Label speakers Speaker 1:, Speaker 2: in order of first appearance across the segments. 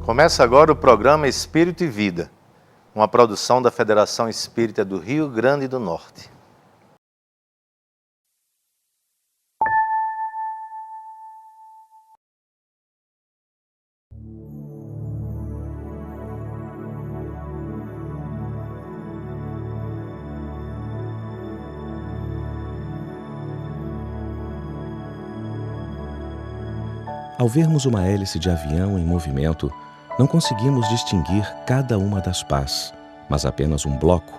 Speaker 1: Começa agora o programa Espírito e Vida, uma produção da Federação Espírita do Rio Grande do Norte.
Speaker 2: Ao vermos uma hélice de avião em movimento, não conseguimos distinguir cada uma das pás, mas apenas um bloco,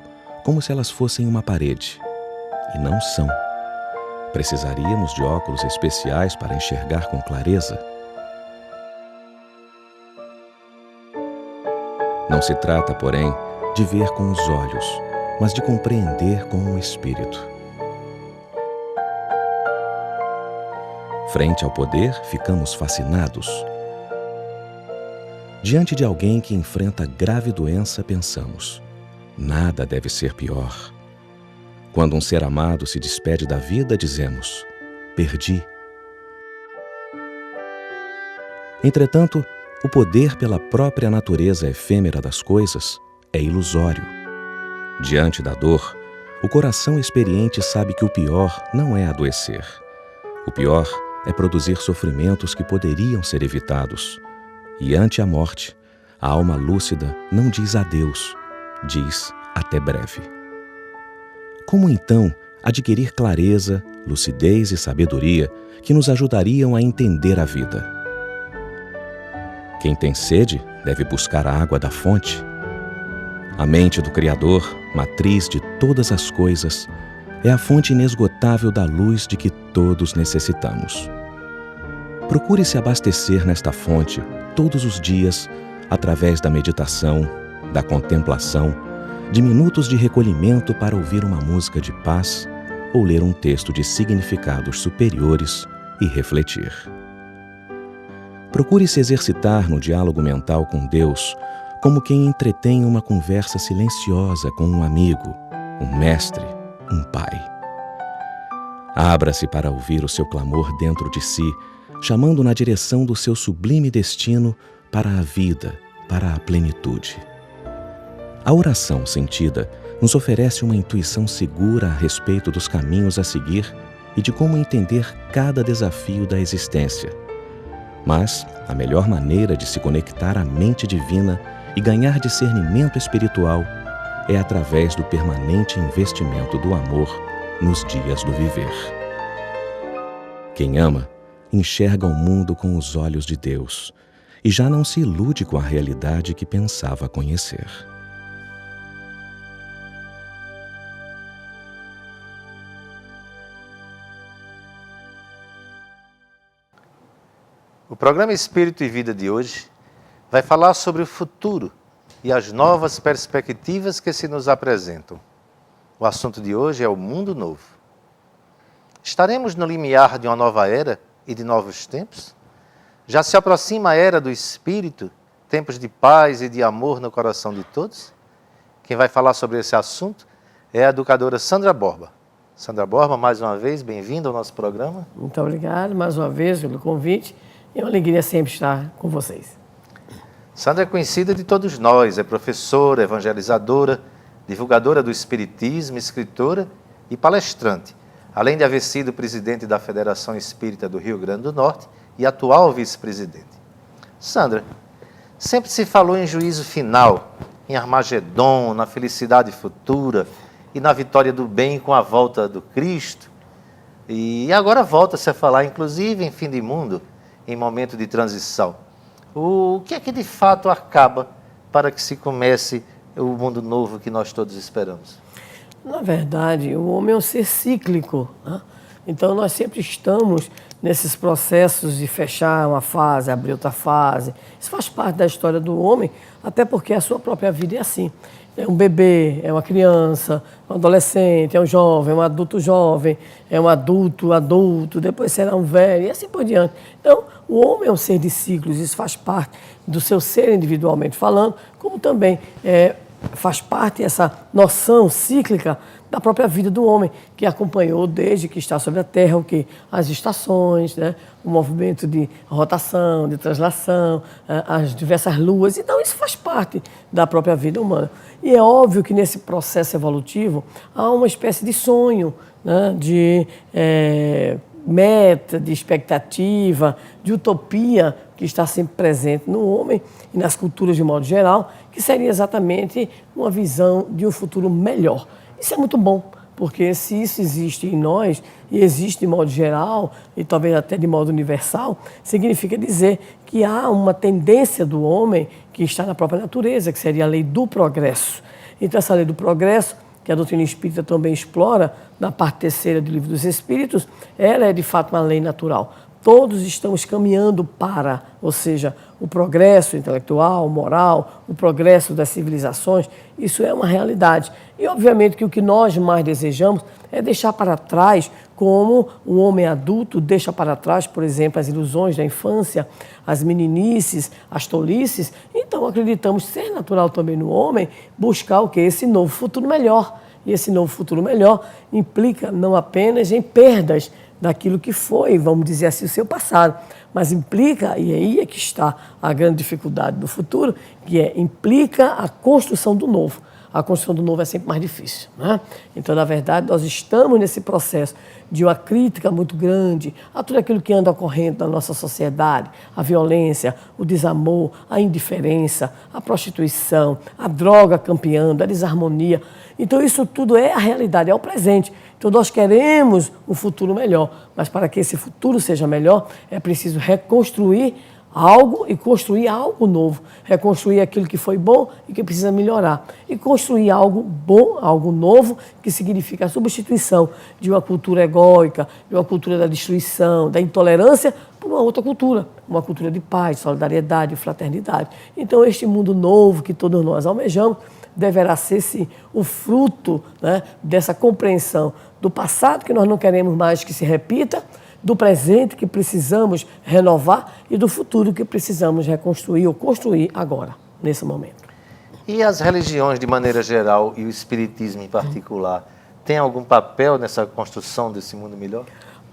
Speaker 2: como se elas fossem uma parede. E não são. Precisaríamos de óculos especiais para enxergar com clareza. Não se trata, porém, de ver com os olhos, mas de compreender com o espírito. Frente ao poder, ficamos fascinados. Diante de alguém que enfrenta grave doença, pensamos: nada deve ser pior. Quando um ser amado se despede da vida, dizemos: perdi. Entretanto, o poder pela própria natureza efêmera das coisas é ilusório. Diante da dor, o coração experiente sabe que o pior não é adoecer. O pior é produzir sofrimentos que poderiam ser evitados. E ante a morte, a alma lúcida não diz adeus, diz até breve. Como então adquirir clareza, lucidez e sabedoria que nos ajudariam a entender a vida? Quem tem sede deve buscar a água da fonte. A mente do Criador, matriz de todas as coisas, é a fonte inesgotável da luz de que todos necessitamos. Procure se abastecer nesta fonte todos os dias, através da meditação, da contemplação, de minutos de recolhimento para ouvir uma música de paz ou ler um texto de significados superiores e refletir. Procure se exercitar no diálogo mental com Deus, como quem entretém uma conversa silenciosa com um amigo, um mestre, um pai. Abra-se para ouvir o seu clamor dentro de si, chamando na direção do seu sublime destino para a vida, para a plenitude. A oração sentida nos oferece uma intuição segura a respeito dos caminhos a seguir e de como entender cada desafio da existência. Mas a melhor maneira de se conectar à mente divina e ganhar discernimento espiritual é através do permanente investimento do amor nos dias do viver. Quem ama, enxerga o mundo com os olhos de Deus e já não se ilude com a realidade que pensava conhecer.
Speaker 1: O programa Espírito e Vida de hoje vai falar sobre o futuro e as novas perspectivas que se nos apresentam. O assunto de hoje é o mundo novo. Estaremos no limiar de uma nova era e de novos tempos? Já se aproxima a era do Espírito, tempos de paz e de amor no coração de todos? Quem vai falar sobre esse assunto é a educadora Sandra Borba. Sandra Borba, mais uma vez, bem-vinda ao nosso programa.
Speaker 3: Muito obrigado mais uma vez pelo convite. É uma alegria sempre estar com vocês.
Speaker 1: Sandra é conhecida de todos nós, é professora, evangelizadora, divulgadora do Espiritismo, escritora e palestrante, além de haver sido presidente da Federação Espírita do Rio Grande do Norte e atual vice-presidente. Sandra, sempre se falou em juízo final, em Armagedon, na felicidade futura e na vitória do bem com a volta do Cristo. E agora volta-se a falar, inclusive, em fim de mundo, em momento de transição. O que é que de fato acaba para que se comece o mundo novo que nós todos esperamos?
Speaker 3: Na verdade, o homem é um ser cíclico, né? Então nós sempre estamos nesses processos de fechar uma fase, abrir outra fase. Isso faz parte da história do homem, até porque a sua própria vida é assim. É um bebê, é uma criança, um adolescente, é um jovem, um adulto jovem, é um adulto, depois será um velho e assim por diante. Então, o homem é um ser de ciclos, isso faz parte do seu ser individualmente falando, como também faz parte essa noção cíclica da própria vida do homem, que acompanhou desde que está sobre a Terra o quê? As estações, né? O movimento de rotação, de translação, as diversas luas. Então, isso faz parte da própria vida humana. E é óbvio que nesse processo evolutivo há uma espécie de sonho, né? De meta, de expectativa, de utopia que está sempre presente no homem e nas culturas de modo geral, que seria exatamente uma visão de um futuro melhor. Isso é muito bom, porque se isso existe em nós, e existe de modo geral, e talvez até de modo universal, significa dizer que há uma tendência do homem que está na própria natureza, que seria a lei do progresso. Então, essa lei do progresso, que a doutrina espírita também explora, na parte 3ª do Livro dos Espíritos, ela é de fato uma lei natural. Todos estamos caminhando para, ou seja, o progresso intelectual, moral, o progresso das civilizações, isso é uma realidade. E, obviamente, que o que nós mais desejamos é deixar para trás, como o homem adulto deixa para trás, por exemplo, as ilusões da infância, as meninices, as tolices. Então, acreditamos ser natural também no homem buscar o quê? Esse novo futuro melhor. E esse novo futuro melhor implica não apenas em perdas daquilo que foi, vamos dizer assim, o seu passado, mas implica, e aí é que está a grande dificuldade do futuro, implica a construção do novo. A construção do novo é sempre mais difícil, né? Então, na verdade, nós estamos nesse processo de uma crítica muito grande a tudo aquilo que anda ocorrendo na nossa sociedade, a violência, o desamor, a indiferença, a prostituição, a droga campeando, a desarmonia. Então, isso tudo é a realidade, é o presente. Então, nós queremos um futuro melhor, mas para que esse futuro seja melhor, é preciso reconstruir algo e construir algo novo. Reconstruir aquilo que foi bom e que precisa melhorar. E construir algo bom, algo novo, que significa a substituição de uma cultura egóica, de uma cultura da destruição, da intolerância, por uma outra cultura. Uma cultura de paz, solidariedade, fraternidade. Então, este mundo novo que todos nós almejamos deverá ser, sim, o fruto, né, dessa compreensão do passado que nós não queremos mais que se repita, do presente que precisamos renovar e do futuro que precisamos reconstruir ou construir agora, nesse momento.
Speaker 1: E as religiões, de maneira geral, e o espiritismo em particular, têm algum papel nessa construção desse mundo melhor?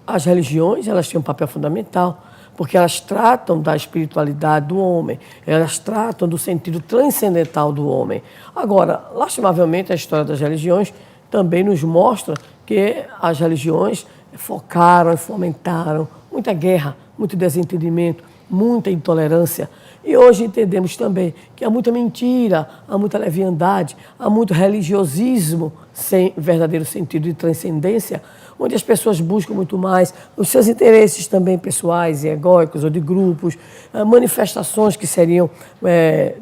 Speaker 3: As religiões, elas têm um papel fundamental, porque elas tratam da espiritualidade do homem, elas tratam do sentido transcendental do homem. Agora, lastimavelmente, a história das religiões também nos mostra que as religiões focaram e fomentaram muita guerra, muito desentendimento, muita intolerância. E hoje entendemos também que há muita mentira, há muita leviandade, há muito religiosismo sem verdadeiro sentido de transcendência, onde as pessoas buscam muito mais os seus interesses também pessoais e egóicos ou de grupos, manifestações que seriam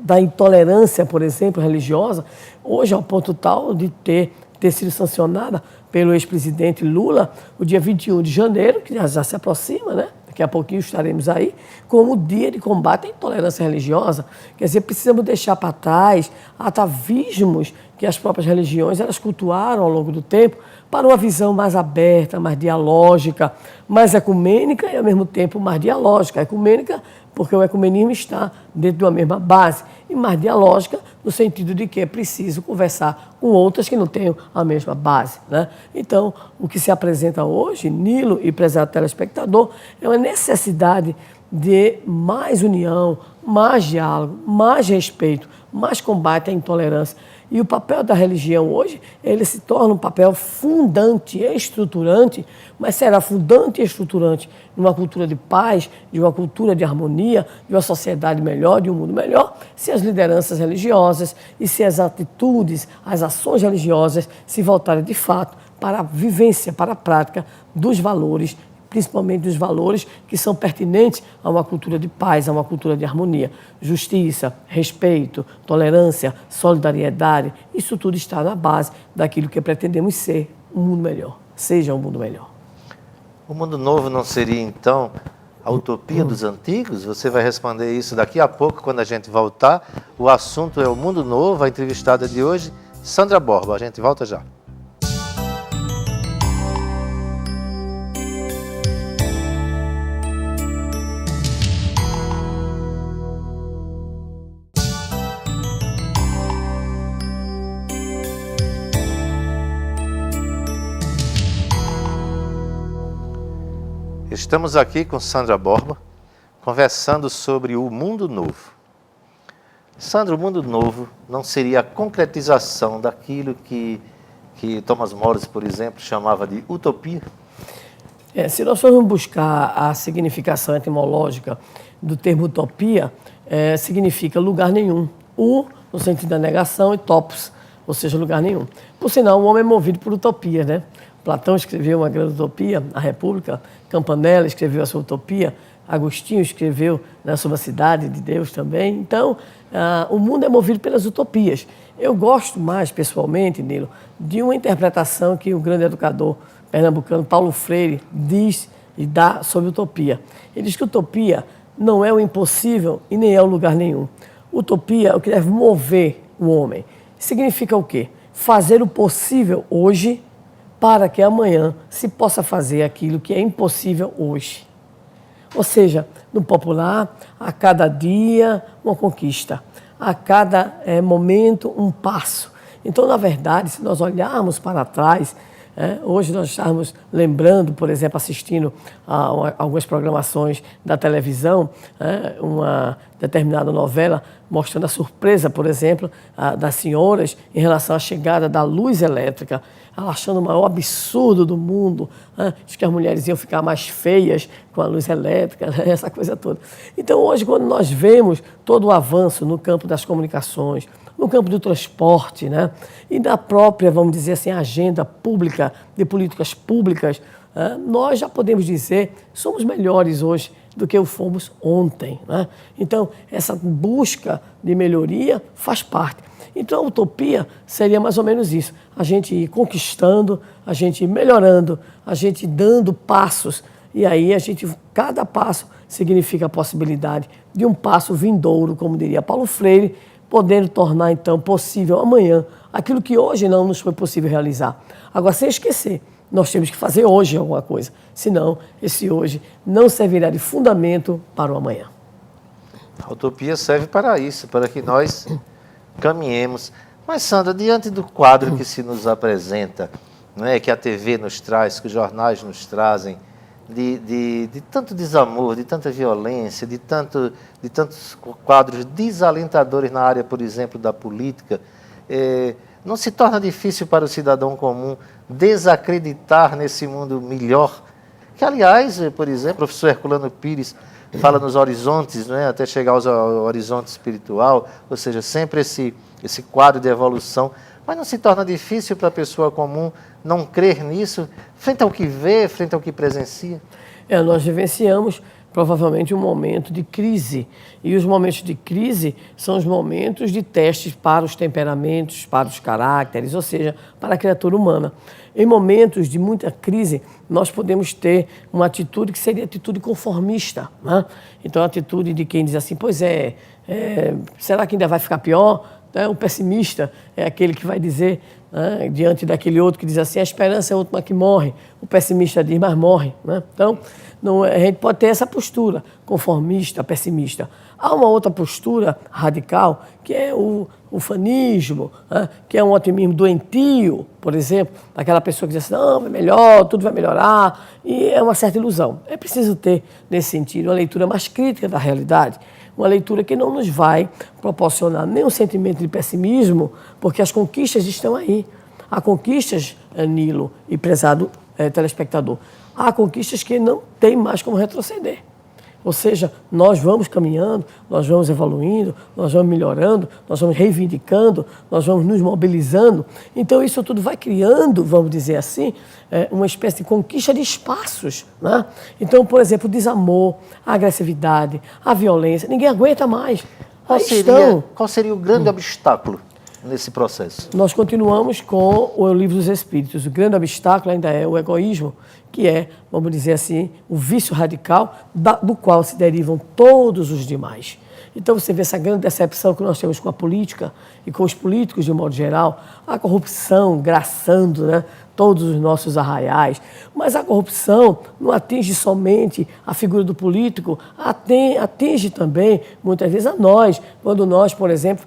Speaker 3: da intolerância, por exemplo, religiosa, hoje ao ponto tal de ter sido sancionada pelo ex-presidente Lula, o dia 21 de janeiro, que já se aproxima, né? Daqui a pouquinho estaremos aí, como o dia de combate à intolerância religiosa. Quer dizer, precisamos deixar para trás atavismos que as próprias religiões elas cultuaram ao longo do tempo para uma visão mais aberta, mais dialógica, mais ecumênica e, ao mesmo tempo, mais dialógica. Ecumênica porque o ecumenismo está dentro de uma mesma base, e mais dialógica no sentido de que é preciso conversar com outras que não tenham a mesma base, né? Então, o que se apresenta hoje, Nilo e prezado telespectador, é uma necessidade de mais união, mais diálogo, mais respeito, mais combate à intolerância. E o papel da religião hoje, ele se torna um papel fundante, estruturante, mas será fundante e estruturante numa cultura de paz, de uma cultura de harmonia, de uma sociedade melhor, de um mundo melhor, se as lideranças religiosas e se as atitudes, as ações religiosas se voltarem de fato para a vivência, para a prática dos valores, principalmente dos valores que são pertinentes a uma cultura de paz, a uma cultura de harmonia. Justiça, respeito, tolerância, solidariedade, isso tudo está na base daquilo que pretendemos ser um mundo melhor, seja um mundo melhor.
Speaker 1: O mundo novo não seria, então, a utopia dos antigos? Você vai responder isso daqui a pouco, quando a gente voltar. O assunto é o mundo novo, a entrevistada de hoje, Sandra Borba. A gente volta já. Estamos aqui com Sandra Borba, conversando sobre o mundo novo. Sandra, o mundo novo não seria a concretização daquilo que Thomas More, por exemplo, chamava de utopia?
Speaker 3: Se nós formos buscar a significação etimológica do termo utopia, significa lugar nenhum. No sentido da negação, e topos, ou seja, lugar nenhum. Por sinal, o homem é movido por utopia, né? Platão escreveu uma grande utopia, a República, Campanella escreveu a sua utopia, Agostinho escreveu, né, sobre a cidade de Deus também. Então, o mundo é movido pelas utopias. Eu gosto mais, pessoalmente, Nilo, de uma interpretação que o grande educador pernambucano Paulo Freire diz e dá sobre utopia. Ele diz que utopia não é o impossível e nem é o lugar nenhum. Utopia é o que deve mover o homem. Significa o quê? Fazer o possível hoje para que amanhã se possa fazer aquilo que é impossível hoje. Ou seja, no popular, a cada dia uma conquista, a cada momento um passo. Então, na verdade, se nós olharmos para trás, hoje nós estamos lembrando, por exemplo, assistindo a algumas programações da televisão, uma determinada novela mostrando a surpresa, por exemplo, das senhoras em relação à chegada da luz elétrica, ela achando o maior absurdo do mundo, de que as mulheres iam ficar mais feias com a luz elétrica, essa coisa toda. Então, hoje, quando nós vemos todo o avanço no campo das comunicações, no campo do transporte, né, e da própria, vamos dizer assim, agenda pública, de políticas públicas, nós já podemos dizer que somos melhores hoje do que o fomos ontem, né? Então, essa busca de melhoria faz parte. Então, a utopia seria mais ou menos isso, a gente ir conquistando, a gente ir melhorando, a gente dando passos, e aí cada passo significa a possibilidade de um passo vindouro, como diria Paulo Freire, podendo tornar, então, possível amanhã aquilo que hoje não nos foi possível realizar. Agora, sem esquecer, nós temos que fazer hoje alguma coisa, senão esse hoje não servirá de fundamento para o amanhã.
Speaker 1: A utopia serve para isso, para que nós caminhemos. Mas, Sandra, diante do quadro que se nos apresenta, não é, que a TV nos traz, que os jornais nos trazem, de tanto desamor, de tanta violência, de tantos quadros desalentadores na área, por exemplo, da política, não se torna difícil para o cidadão comum desacreditar nesse mundo melhor? Que, aliás, por exemplo, o professor Herculano Pires fala nos horizontes, né, até chegar ao horizonte espiritual, ou seja, sempre esse quadro de evolução. Mas não se torna difícil para a pessoa comum não crer nisso, frente ao que vê, frente ao que presencia?
Speaker 3: Nós vivenciamos provavelmente um momento de crise. E os momentos de crise são os momentos de testes para os temperamentos, para os caracteres, ou seja, para a criatura humana. Em momentos de muita crise, nós podemos ter uma atitude que seria a atitude conformista, né? Então, a atitude de quem diz assim, será que ainda vai ficar pior? O pessimista é aquele que vai dizer, né, diante daquele outro que diz assim, a esperança é a última que morre. O pessimista diz, mas morre, né? Então, a gente pode ter essa postura conformista, pessimista. Há uma outra postura radical, que é o ufanismo, né, que é um otimismo doentio, por exemplo, daquela pessoa que diz assim, não, vai melhor, tudo vai melhorar, e é uma certa ilusão. É preciso ter, nesse sentido, uma leitura mais crítica da realidade, uma leitura que não nos vai proporcionar nenhum sentimento de pessimismo, porque as conquistas estão aí. Há conquistas, Nilo e prezado telespectador, há conquistas que não tem mais como retroceder. Ou seja, nós vamos caminhando, nós vamos evoluindo, nós vamos melhorando, nós vamos reivindicando, nós vamos nos mobilizando. Então, isso tudo vai criando, vamos dizer assim, uma espécie de conquista de espaços, né? Então, por exemplo, o desamor, a agressividade, a violência, ninguém aguenta mais.
Speaker 1: Qual seria o grande obstáculo nesse processo?
Speaker 3: Nós continuamos com o Livro dos Espíritos. O grande obstáculo ainda é o egoísmo, que é, vamos dizer assim, o vício radical do qual se derivam todos os demais. Então você vê essa grande decepção que nós temos com a política e com os políticos de um modo geral, a corrupção graçando, né, todos os nossos arraiais. Mas a corrupção não atinge somente a figura do político, atinge também, muitas vezes, a nós. Quando nós, por exemplo,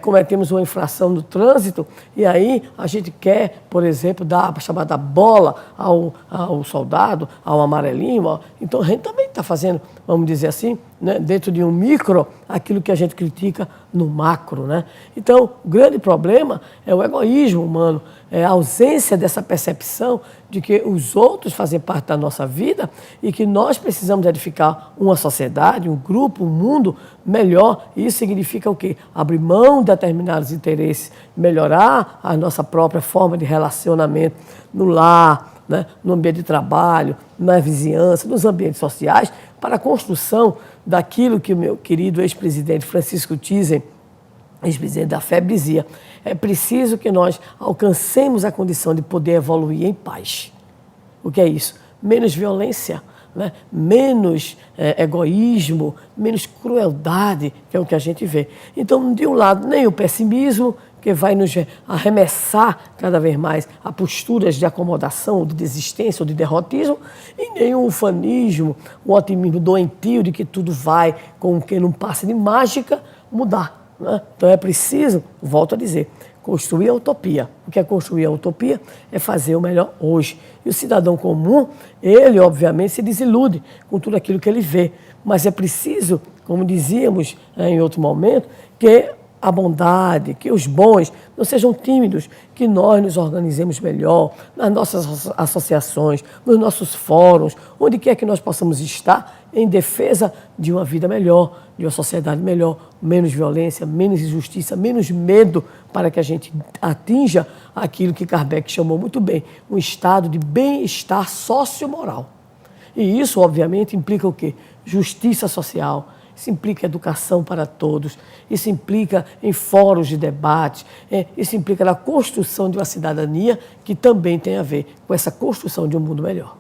Speaker 3: cometemos uma infração no trânsito e aí a gente quer, por exemplo, dar a chamada bola ao soldado, ao amarelinho. Então, a gente também está fazendo, vamos dizer assim, né, dentro de um micro, aquilo que a gente critica no macro, né? Então, o grande problema é o egoísmo humano, é a ausência dessa percepção de que os outros fazem parte da nossa vida e que nós precisamos edificar uma sociedade, um grupo, um mundo melhor. Isso significa o quê? Abrir mão de determinados interesses, melhorar a nossa própria forma de relacionamento no lar, né, no ambiente de trabalho, na vizinhança, nos ambientes sociais, para a construção daquilo que o meu querido ex-presidente Francisco Thyssen, ex-presidente da FEB, dizia: é preciso que nós alcancemos a condição de poder evoluir em paz. O que é isso? Menos violência, né? Menos egoísmo, menos crueldade, que é o que a gente vê. Então, de um lado, nem o pessimismo, que vai nos arremessar cada vez mais a posturas de acomodação, ou de desistência, ou de derrotismo, e nem o ufanismo, o otimismo doentio de que tudo vai, com o que não passa de mágica, mudar, né? Então é preciso, volto a dizer, construir a utopia. O que é construir a utopia? É fazer o melhor hoje. E o cidadão comum, ele obviamente se desilude com tudo aquilo que ele vê, mas é preciso, como dizíamos em outro momento, que a bondade, que os bons não sejam tímidos, que nós nos organizemos melhor nas nossas associações, nos nossos fóruns, onde quer que nós possamos estar em defesa de uma vida melhor, de uma sociedade melhor, menos violência, menos injustiça, menos medo, para que a gente atinja aquilo que Kardec chamou muito bem, um estado de bem-estar sociomoral. E isso, obviamente, implica o quê? Justiça social. Isso implica educação para todos, isso implica em fóruns de debate, isso implica na construção de uma cidadania que também tem a ver com essa construção de um mundo melhor.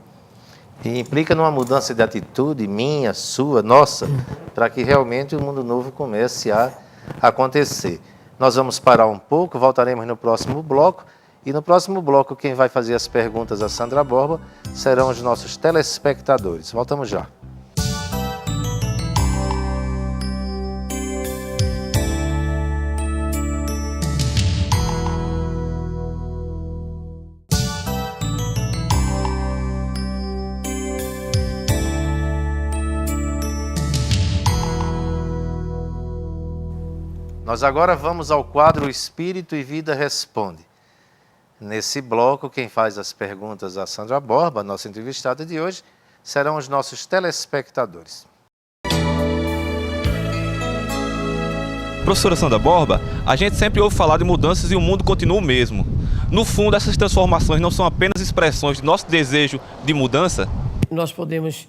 Speaker 1: E implica numa mudança de atitude minha, sua, nossa, para que realmente o mundo novo comece a acontecer. Nós vamos parar um pouco, voltaremos no próximo bloco, e no próximo bloco quem vai fazer as perguntas a Sandra Borba serão os nossos telespectadores. Voltamos já. Nós agora vamos ao quadro Espírito e Vida Responde. Nesse bloco, quem faz as perguntas a Sandra Borba, nossa entrevistada de hoje, serão os nossos telespectadores.
Speaker 4: Professora Sandra Borba, a gente sempre ouve falar de mudanças e o mundo continua o mesmo. No fundo, essas transformações não são apenas expressões de nosso desejo de mudança?
Speaker 3: Nós podemos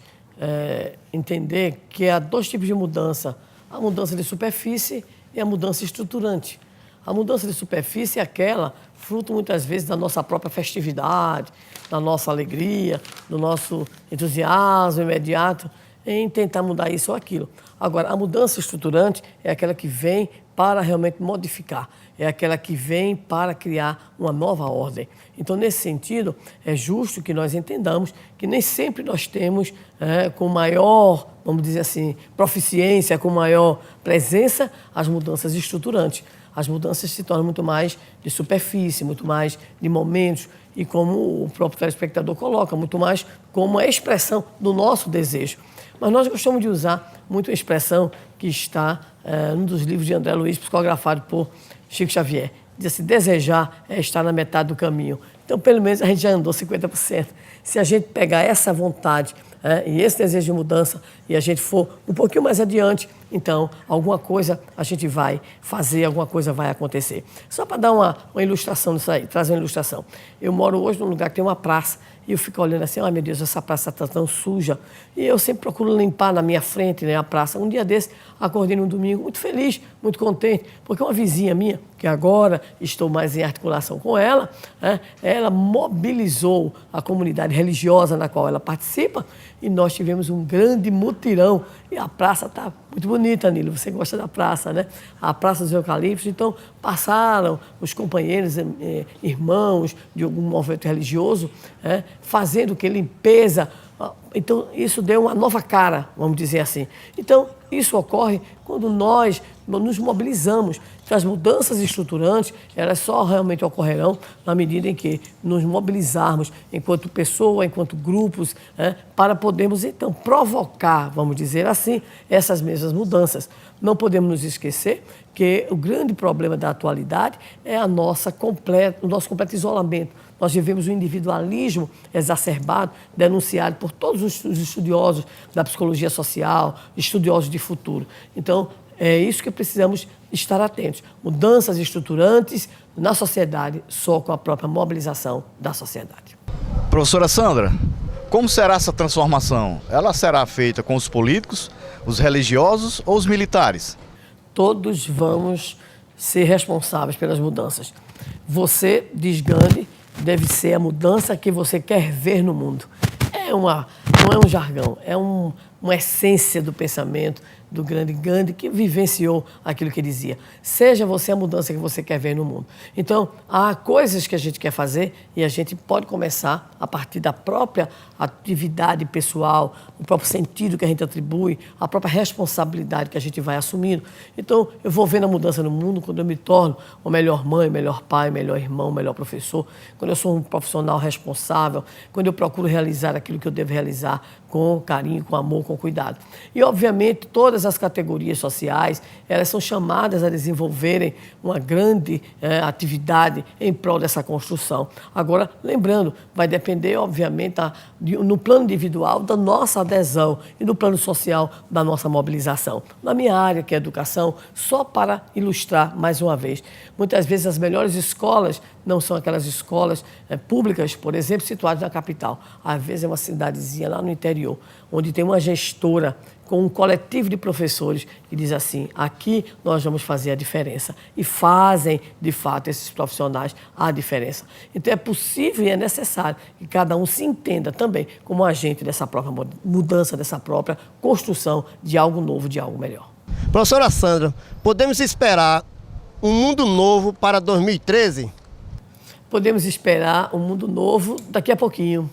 Speaker 3: entender que há dois tipos de mudança: a mudança de superfície e a mudança estruturante. A mudança de superfície é aquela, fruto muitas vezes da nossa própria festividade, da nossa alegria, do nosso entusiasmo imediato em tentar mudar isso ou aquilo. Agora, a mudança estruturante é aquela que vem para realmente modificar, é aquela que vem para criar uma nova ordem. Então, nesse sentido, é justo que nós entendamos que nem sempre nós temos com maior, vamos dizer assim, proficiência, com maior presença, as mudanças estruturantes. As mudanças se tornam muito mais de superfície, muito mais de momentos, e como o próprio telespectador coloca, muito mais como a expressão do nosso desejo. Mas nós gostamos de usar muito a expressão que está num dos livros de André Luiz, psicografado por Chico Xavier. Diz assim: desejar é estar na metade do caminho. Então, pelo menos, a gente já andou 50%. Se a gente pegar essa vontade e esse desejo de mudança e a gente for um pouquinho mais adiante, então, alguma coisa a gente vai fazer, alguma coisa vai acontecer. Só para dar uma ilustração disso aí, trazer uma ilustração. Eu moro hoje num lugar que tem uma praça e eu fico olhando assim: ai meu Deus, essa praça está tão suja. E eu sempre procuro limpar na minha frente, né, a praça. Um dia desse, acordei num domingo muito feliz, muito contente, porque uma vizinha minha, que agora estou mais em articulação com ela, ela mobilizou a comunidade religiosa na qual ela participa e nós tivemos um grande mutirão. E a praça está muito bonita, Nilo, você gosta da praça, né? A Praça dos Eucaliptos. Então, passaram os companheiros, irmãos de algum movimento religioso, fazendo que limpeza. Então, isso deu uma nova cara, vamos dizer assim. Então, isso ocorre quando nós nos mobilizamos. Então, as mudanças estruturantes, elas só realmente ocorrerão na medida em que nos mobilizarmos enquanto pessoa, enquanto grupos, para podermos, então, provocar, vamos dizer assim, essas mesmas mudanças. Não podemos nos esquecer que o grande problema da atualidade é o nosso completo isolamento. Nós vivemos um individualismo exacerbado, denunciado por todos os estudiosos da psicologia social, estudiosos de futuro. Então, é isso que precisamos estar atentos. Mudanças estruturantes na sociedade só com a própria mobilização da sociedade.
Speaker 5: Professora Sandra, como será essa transformação? Ela será feita com os políticos, os religiosos ou os militares?
Speaker 3: Todos vamos ser responsáveis pelas mudanças. Você, diz Gandhi, deve ser a mudança que você quer ver no mundo. Não é um jargão, é uma essência do pensamento do grande Gandhi, que vivenciou aquilo que dizia. Seja você a mudança que você quer ver no mundo. Então, há coisas que a gente quer fazer e a gente pode começar a partir da própria atividade pessoal, o próprio sentido que a gente atribui, a própria responsabilidade que a gente vai assumindo. Então, eu vou vendo a mudança no mundo quando eu me torno uma melhor mãe, melhor pai, melhor irmão, melhor professor, quando eu sou um profissional responsável, quando eu procuro realizar aquilo que eu devo realizar com carinho, com amor, com cuidado. E, obviamente, todas as categorias sociais, elas são chamadas a desenvolverem uma grande atividade em prol dessa construção. Agora, lembrando, vai depender, obviamente, no plano individual, da nossa adesão e no plano social, da nossa mobilização. Na minha área, que é a educação, só para ilustrar mais uma vez, muitas vezes as melhores escolas não são aquelas escolas públicas, por exemplo, situadas na capital. Às vezes é uma cidadezinha lá no interior, onde tem uma gestora com um coletivo de professores que diz assim, aqui nós vamos fazer a diferença. E fazem, de fato, esses profissionais a diferença. Então é possível e é necessário que cada um se entenda também como agente dessa própria mudança, dessa própria construção de algo novo, de algo melhor.
Speaker 6: Professora Sandra, podemos esperar um mundo novo para 2013?
Speaker 3: Podemos esperar um mundo novo daqui a pouquinho.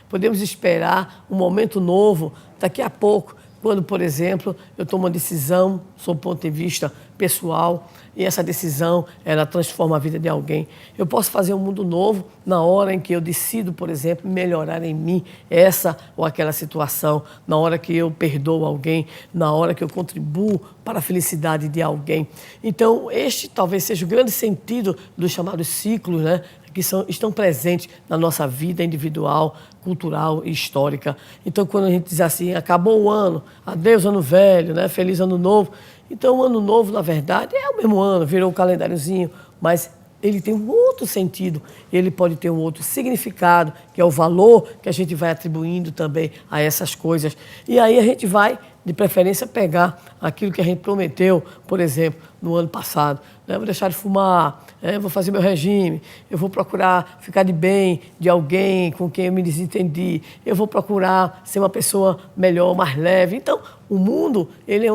Speaker 3: Podemos esperar um momento novo daqui a pouco, quando, por exemplo, eu tomo uma decisão, sob o ponto de vista pessoal, e essa decisão, ela transforma a vida de alguém. Eu posso fazer um mundo novo na hora em que eu decido, por exemplo, melhorar em mim essa ou aquela situação, na hora que eu perdoo alguém, na hora que eu contribuo para a felicidade de alguém. Então, este talvez seja o grande sentido dos chamados ciclos, né? Que estão presentes na nossa vida individual, cultural e histórica. Então, quando a gente diz assim, acabou o ano, adeus ano velho, né? Feliz ano novo. Então, o ano novo, na verdade, é o mesmo ano, virou um calendáriozinho, mas ele tem um outro sentido, ele pode ter um outro significado, que é o valor que a gente vai atribuindo também a essas coisas. E aí a gente vai, de preferência, pegar aquilo que a gente prometeu, por exemplo, no ano passado. Vou deixar de fumar, vou fazer meu regime, eu vou procurar ficar de bem de alguém com quem eu me desentendi, eu vou procurar ser uma pessoa melhor, mais leve. Então, o mundo ele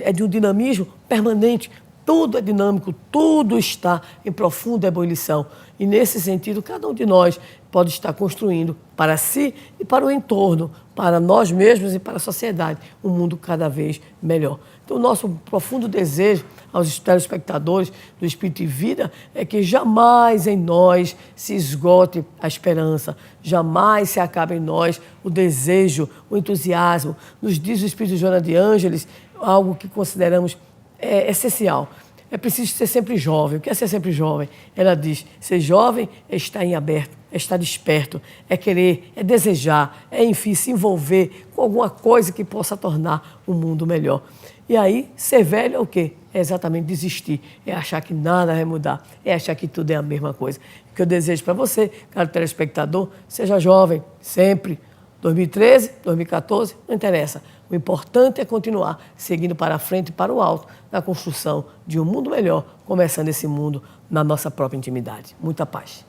Speaker 3: é de um dinamismo permanente. Tudo é dinâmico, tudo está em profunda ebulição. E, nesse sentido, cada um de nós pode estar construindo para si e para o entorno, para nós mesmos e para a sociedade, um mundo cada vez melhor. Então, o nosso profundo desejo aos telespectadores do Espírito e Vida é que jamais em nós se esgote a esperança, jamais se acabe em nós o desejo, o entusiasmo. Nos diz o Espírito de Joana de Ângeles, algo que consideramos essencial. É preciso ser sempre jovem. O que é ser sempre jovem? Ela diz, ser jovem é estar em aberto, é estar desperto, é querer, é desejar, é, enfim, se envolver com alguma coisa que possa tornar o mundo melhor. E aí, ser velho é o quê? É exatamente desistir, é achar que nada vai mudar, é achar que tudo é a mesma coisa. O que eu desejo para você, caro telespectador, seja jovem, sempre. 2013, 2014, não interessa. O importante é continuar seguindo para a frente e para o alto na construção de um mundo melhor, começando esse mundo na nossa própria intimidade. Muita paz.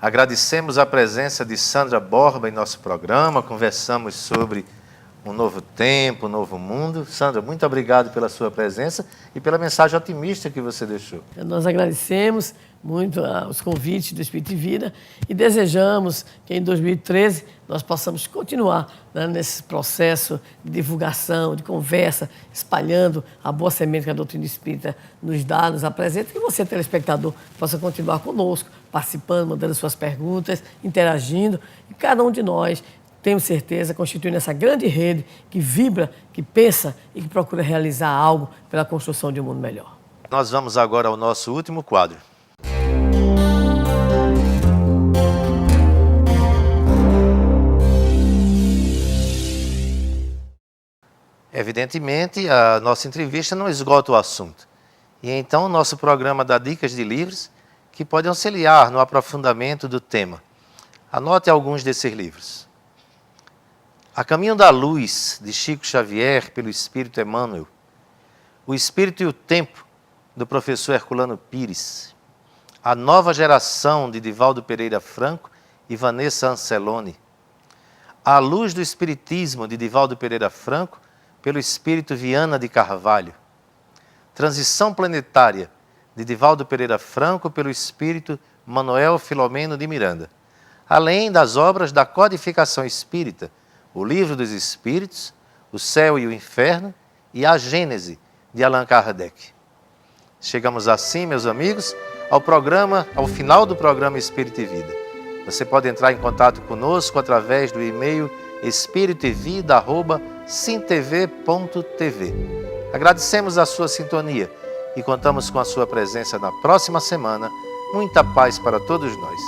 Speaker 1: Agradecemos a presença de Sandra Borba em nosso programa, conversamos sobre um novo tempo, um novo mundo. Sandra, muito obrigado pela sua presença e pela mensagem otimista que você deixou.
Speaker 3: Nós agradecemos muito os convites do Espírito de Vida e desejamos que em 2013 nós possamos continuar, né, nesse processo de divulgação, de conversa, espalhando a boa semente que a doutrina espírita nos dá, nos apresenta, e que você, telespectador, possa continuar conosco, participando, mandando suas perguntas, interagindo, e cada um de nós, tenho certeza, constituindo essa grande rede que vibra, que pensa e que procura realizar algo pela construção de um mundo melhor.
Speaker 1: Nós vamos agora ao nosso último quadro. Evidentemente, a nossa entrevista não esgota o assunto. E então o nosso programa dá dicas de livros que podem auxiliar no aprofundamento do tema. Anote alguns desses livros. A Caminho da Luz, de Chico Xavier, pelo Espírito Emmanuel. O Espírito e o Tempo, do professor Herculano Pires. A Nova Geração, de Divaldo Pereira Franco e Vanessa Anceloni. A Luz do Espiritismo, de Divaldo Pereira Franco, pelo Espírito Viana de Carvalho. Transição Planetária, de Divaldo Pereira Franco, pelo Espírito Manuel Filomeno de Miranda. Além das obras da Codificação Espírita, o Livro dos Espíritos, O Céu e o Inferno e a Gênese, de Allan Kardec. Chegamos assim, meus amigos, ao final do programa Espírito e Vida. Você pode entrar em contato conosco através do e-mail espiritoevida@sintv.tv. Agradecemos a sua sintonia e contamos com a sua presença na próxima semana. Muita paz para todos nós.